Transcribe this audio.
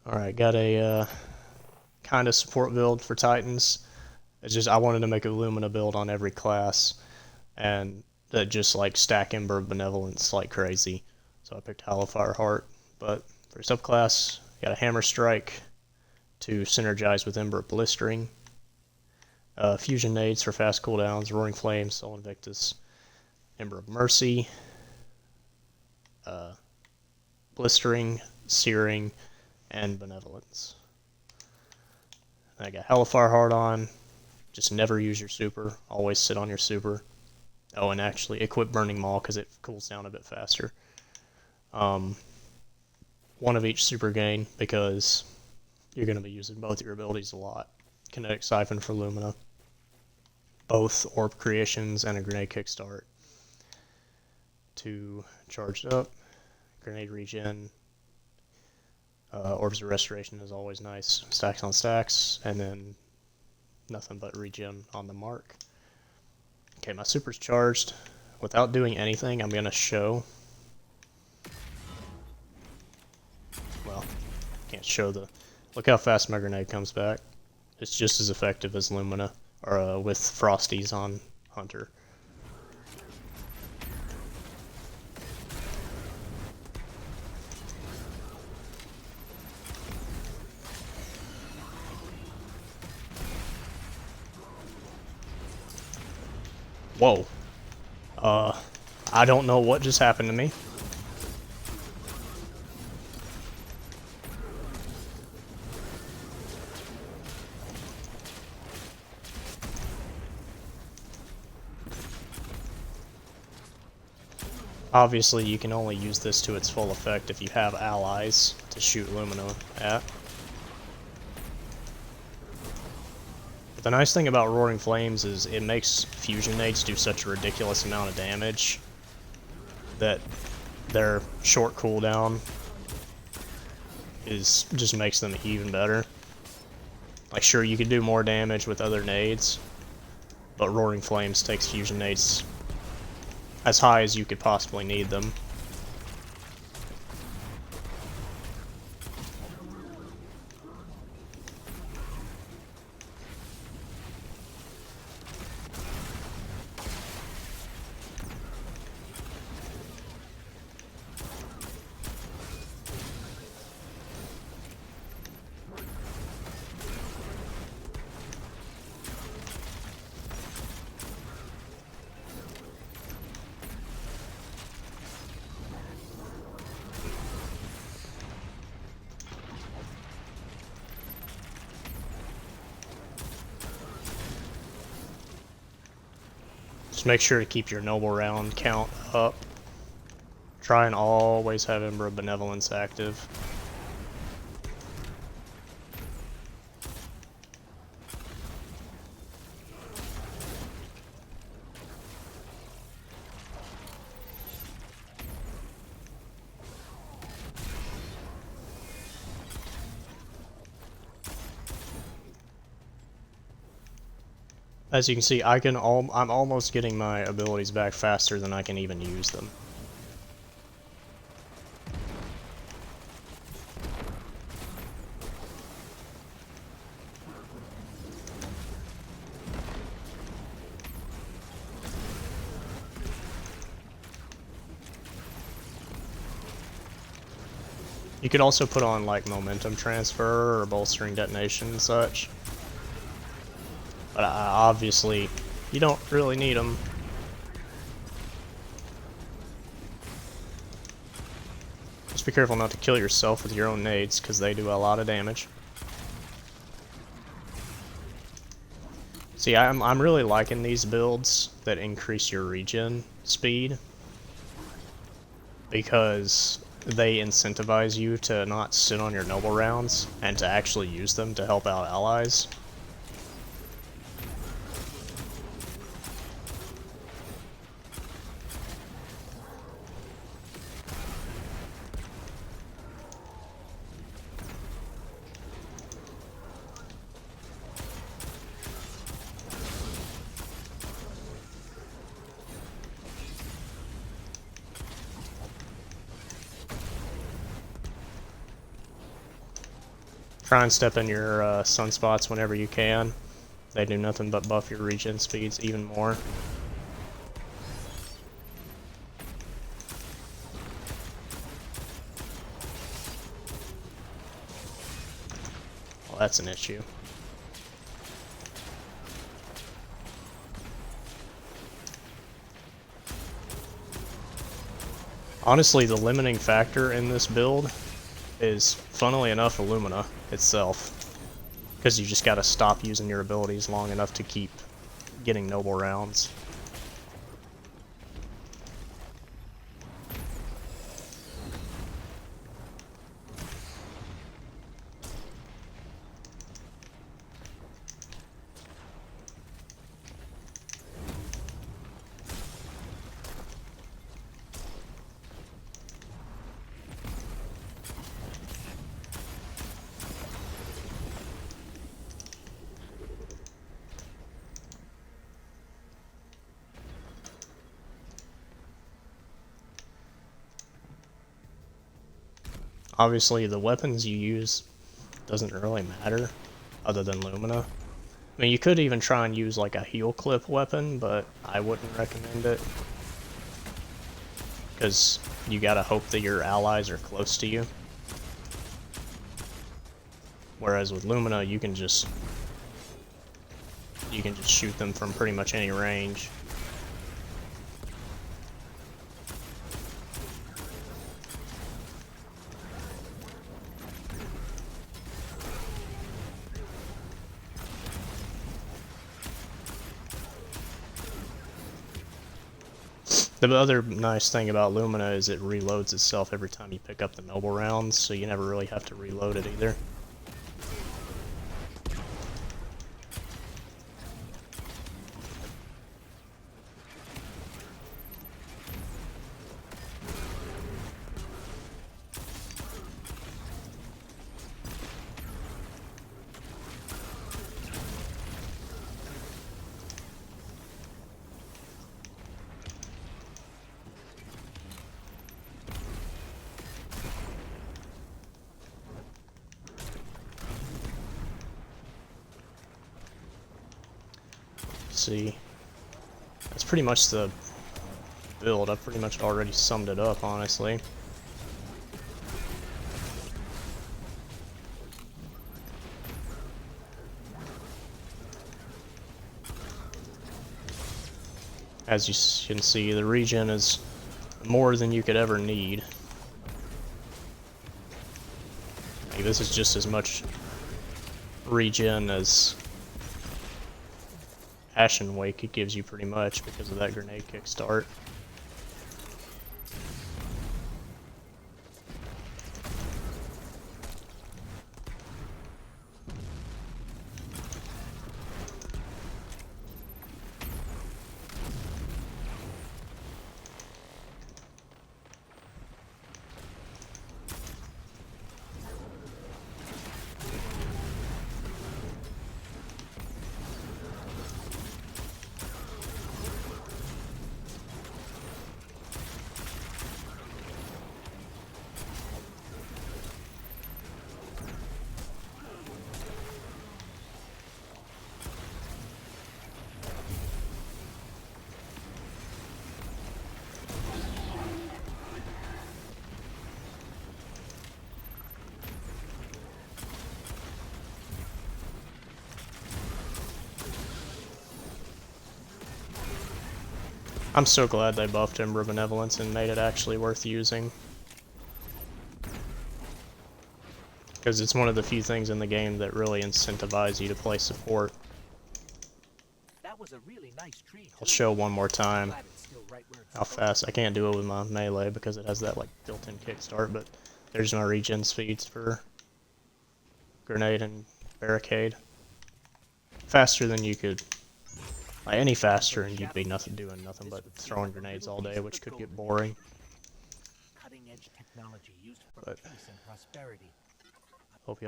Alright, got a kind of support build for Titans. It's just I wanted to make a Lumina build on every class, and that just like stack Ember Benevolence like crazy. So I picked Hallowfire Heart. But for subclass, got a Hammer Strike to synergize with Ember Blistering. Fusion Nades for fast cooldowns, Roaring Flames, Soul Invictus, Ember of Mercy, Blistering, Searing, and Benevolence. And I got Hellfire Heart on. Just never use your super. Always sit on your super. Oh, and actually equip Burning Maul because it cools down a bit faster. One of each super gain because you're going to be using both your abilities a lot. Kinetic Siphon for Lumina. Both Orb Creations and a Grenade Kickstart. To charge it up. Grenade Regen. Orbs of Restoration is always nice. Stacks on stacks. And then nothing but regen on the mark. Okay, my super's charged. Without doing anything, I'm going to show. Well, can't show the... Look how fast my grenade comes back. It's just as effective as Lumina, or with Frosties on Hunter. Whoa. I don't know what just happened to me. Obviously, you can only use this to its full effect if you have allies to shoot Lumina at. But the nice thing about Roaring Flames is it makes Fusion Nades do such a ridiculous amount of damage that their short cooldown just makes them even better. Like, sure, you can do more damage with other nades, but Roaring Flames takes Fusion Nades as high as you could possibly need them. Just make sure to keep your noble round count up. Try and always have Ember of Benevolence active. As you can see, I'm almost getting my abilities back faster than I can even use them. You could also put on like momentum transfer or bolstering detonation and such. But obviously, you don't really need them. Just be careful not to kill yourself with your own nades, because they do a lot of damage. See, I'm really liking these builds that increase your regen speed, because they incentivize you to not sit on your noble rounds, and to actually use them to help out allies. Try and step in your sunspots whenever you can. They do nothing but buff your regen speeds even more. Well, that's an issue. Honestly, the limiting factor in this build is, funnily enough, Lumina itself. Because you just gotta stop using your abilities long enough to keep getting noble rounds. Obviously, the weapons you use doesn't really matter, other than Lumina. I mean, you could even try and use like a heal clip weapon, but I wouldn't recommend it. Because you gotta hope that your allies are close to you. Whereas with Lumina, you can just shoot them from pretty much any range. The other nice thing about Lumina is it reloads itself every time you pick up the noble rounds, so you never really have to reload it either. See, that's pretty much the build. I've pretty much already summed it up, honestly. As you can see, the regen is more than you could ever need. Like, this is just as much regen as Ashen Wake it gives you pretty much because of that grenade kickstart. I'm so glad they buffed Ember Benevolence and made it actually worth using. Because it's one of the few things in the game that really incentivize you to play support. That was a really nice tree. I'll show one more time how fast. I can't do it with my melee because it has that like built-in kickstart, but there's my regen speeds for grenade and barricade. Faster than you could. Like any faster and you'd be doing nothing but throwing grenades all day, which could get boring. Cutting edge technology used for But peace and prosperity.